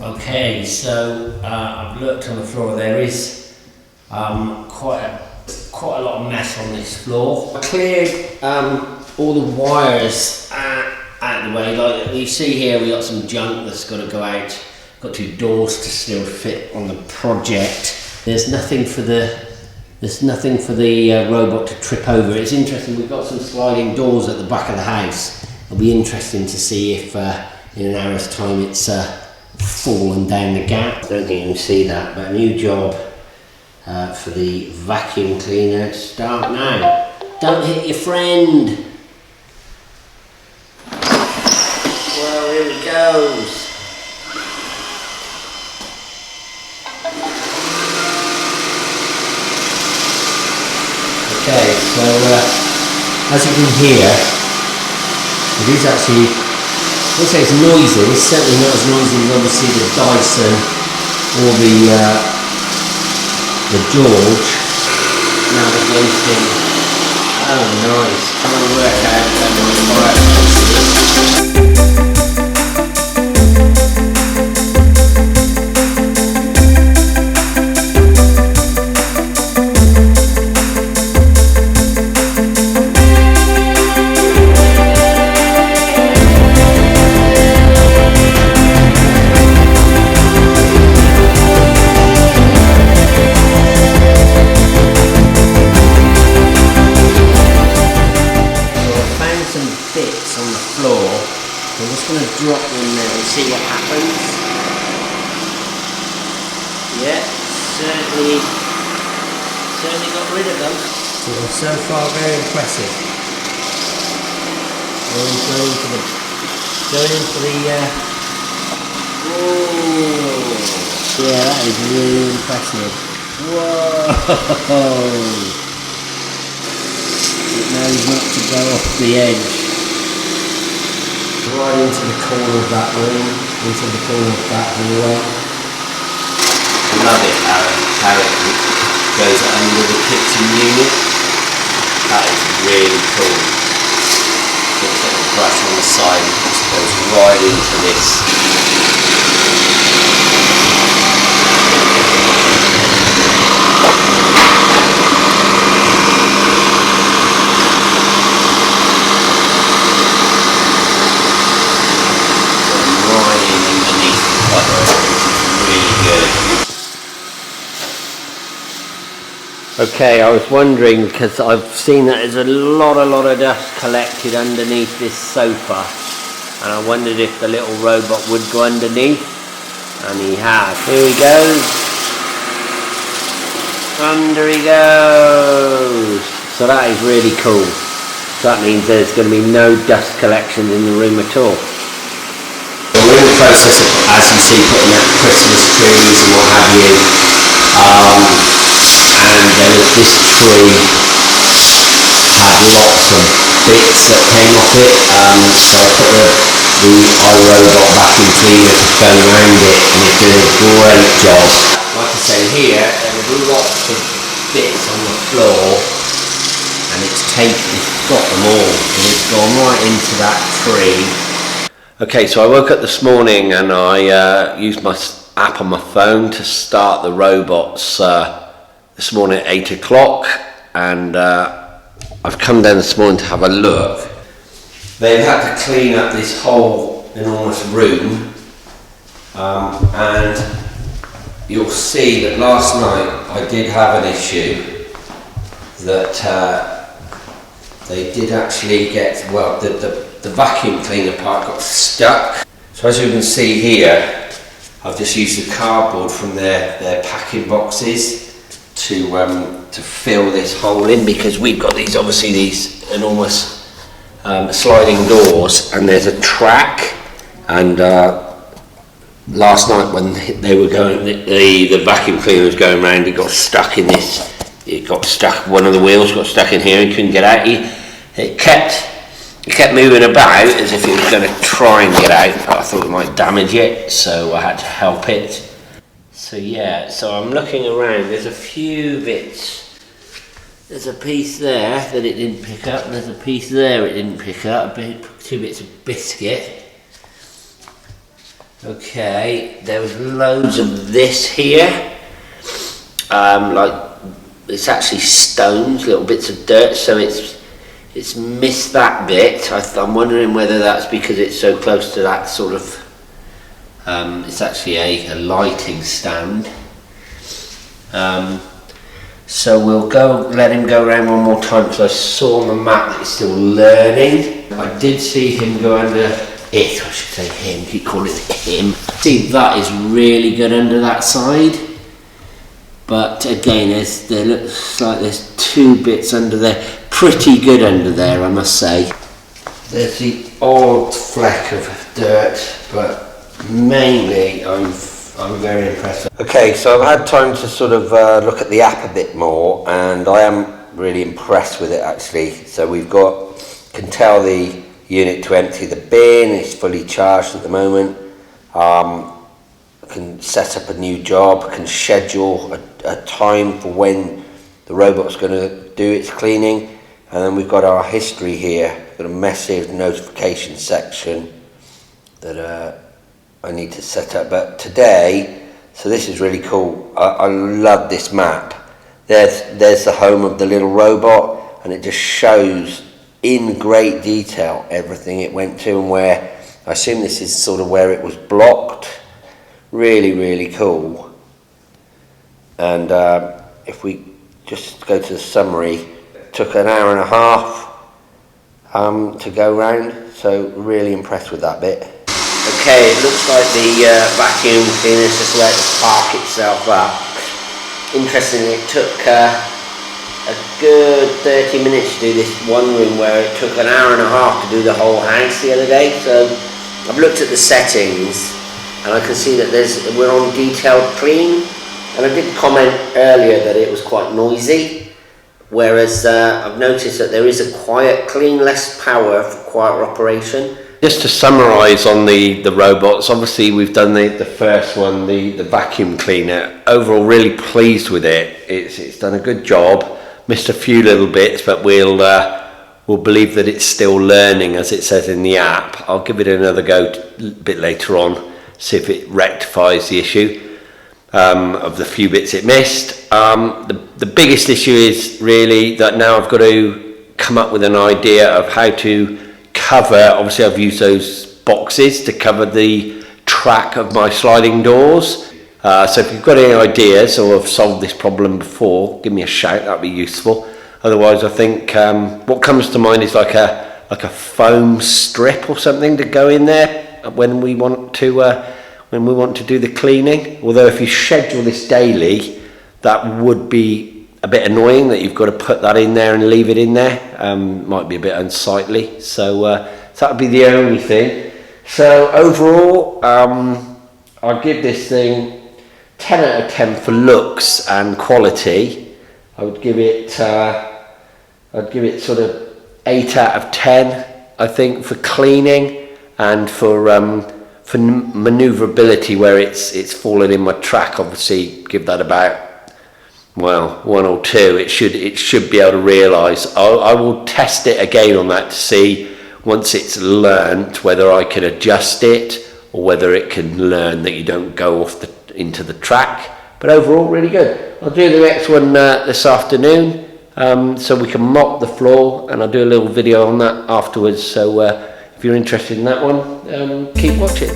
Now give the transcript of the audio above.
Okay, so I've looked on the floor. There is quite a lot of mess on this floor. I cleared all the wires out of the way. Like you see here, we got some junk that's got to go out. Got 2 doors to still fit on the project. There's nothing for the robot to trip over. It's interesting. We've got some sliding doors at the back of the house. It'll be interesting to see if in an hour's time it's fallen down the gap. I don't think you can see that, but a new job for the vacuum cleaner. Start now. Don't hit your friend. Well, here it goes. Okay, so as you can hear, it is actually, I wouldn't say it's noisy, it's certainly not as noisy as obviously the Dyson or the George. Navigating. Oh nice, trying to work out where my fireplace is. Drop them there and see what happens. Yeah, certainly got rid of them. So far very impressive. Going into the whoa. Yeah, that is really impressive. Whoa! It knows not to go off the edge. Right into the corner of that room, into the corner of that hallway. I love it how it goes under the kitchen unit. That is really cool. Gets a little brush on the side and just goes right into this. Okay, I was wondering because I've seen that there's a lot of dust collected underneath this sofa, and I wondered if the little robot would go underneath, and he has. Here he goes. Under he goes. So that is really cool. So that means there's going to be no dust collection in the room at all. We're in the process of, as you see, putting out Christmas trees and what have you. And there was this tree had lots of bits that came off it, so I put the iRobot vacuum cleaner to go around it, and it did a great job. Like I say here, there were lots of bits on the floor, and it's got them all, and it's gone right into that tree. Okay, so I woke up this morning and I used my app on my phone to start the robots this morning at 8 o'clock, and I've come down this morning to have a look. They've had to clean up this whole enormous room, and you'll see that last night I did have an issue that they did actually get, well, the vacuum cleaner part got stuck. So as you can see here, I've just used the cardboard from their packing boxes to fill this hole in, because we've got these enormous sliding doors, and there's a track, and last night when they were going, the vacuum cleaner was going around, it got stuck in this, one of the wheels got stuck in here and couldn't get out. It kept moving about as if it was going to try and get out, but I thought it might damage it, so I had to help it. So yeah, so I'm looking around, there's a few bits. There's a piece there that it didn't pick up, and there's a piece there it didn't pick up, 2 bits of biscuit. Okay, there was loads of this here. Like it's actually stones, little bits of dirt, so it's missed that bit. I'm wondering whether that's because it's so close to that sort of. It's actually a lighting stand. So we'll let him go around one more time, because I saw on the map that he's still learning. I did see him go under it, I should say him, keep calling it him. See, that is really good under that side. But again, there looks like there's two bits under there. Pretty good under there, I must say. There's the odd fleck of dirt, but mainly I'm very impressed. Okay, so I've had time to sort of look at the app a bit more, and I am really impressed with it actually. So can tell the unit to empty the bin, it's fully charged at the moment. Can set up a new job, can schedule a time for when the robot's going to do its cleaning, and then we've got our history here. We've got a massive notification section that I need to set up. But today, so this is really cool. I love this map. There's the home of the little robot, and it just shows in great detail everything it went to and where. I assume this is sort of where it was blocked. Really, really cool. And if we just go to the summary, it took an hour and a half to go round, so really impressed with that bit. Okay, it looks like the vacuum cleaner's just let it park itself up. Interestingly, it took a good 30 minutes to do this one room, where it took an hour and a half to do the whole house the other day. So I've looked at the settings, and I can see that we're on detailed clean, and I did comment earlier that it was quite noisy, whereas I've noticed that there is a quiet clean, less power for quieter operation. Just to summarise on the robots, obviously we've done the first one, the vacuum cleaner. Overall, really pleased with it. It's done a good job. Missed a few little bits, but we'll believe that it's still learning, as it says in the app. I'll give it another go a bit later on, see if it rectifies the issue of the few bits it missed. The biggest issue is really that now I've got to come up with an idea of how to cover. Obviously I've used those boxes to cover the track of my sliding doors. So if you've got any ideas or have solved this problem before, give me a shout, that'd be useful. Otherwise I think what comes to mind is like a foam strip or something to go in there when we want to do the cleaning. Although if you schedule this daily, that would be a bit annoying that you've got to put that in there and leave it in there. Might be a bit unsightly. So that would be the only thing. So overall, I'll give this thing 10 out of 10 for looks and quality. I would give it sort of 8 out of 10, I think, for cleaning and for manoeuvrability, where it's fallen in my track. Obviously give that about, well, 1 or 2. It should be able to realise. I will test it again on that to see, once it's learnt, whether I can adjust it or whether it can learn that you don't go off into the track. But overall, really good. I'll do the next one this afternoon, so we can mop the floor, and I'll do a little video on that afterwards. So if you're interested in that one, keep watching.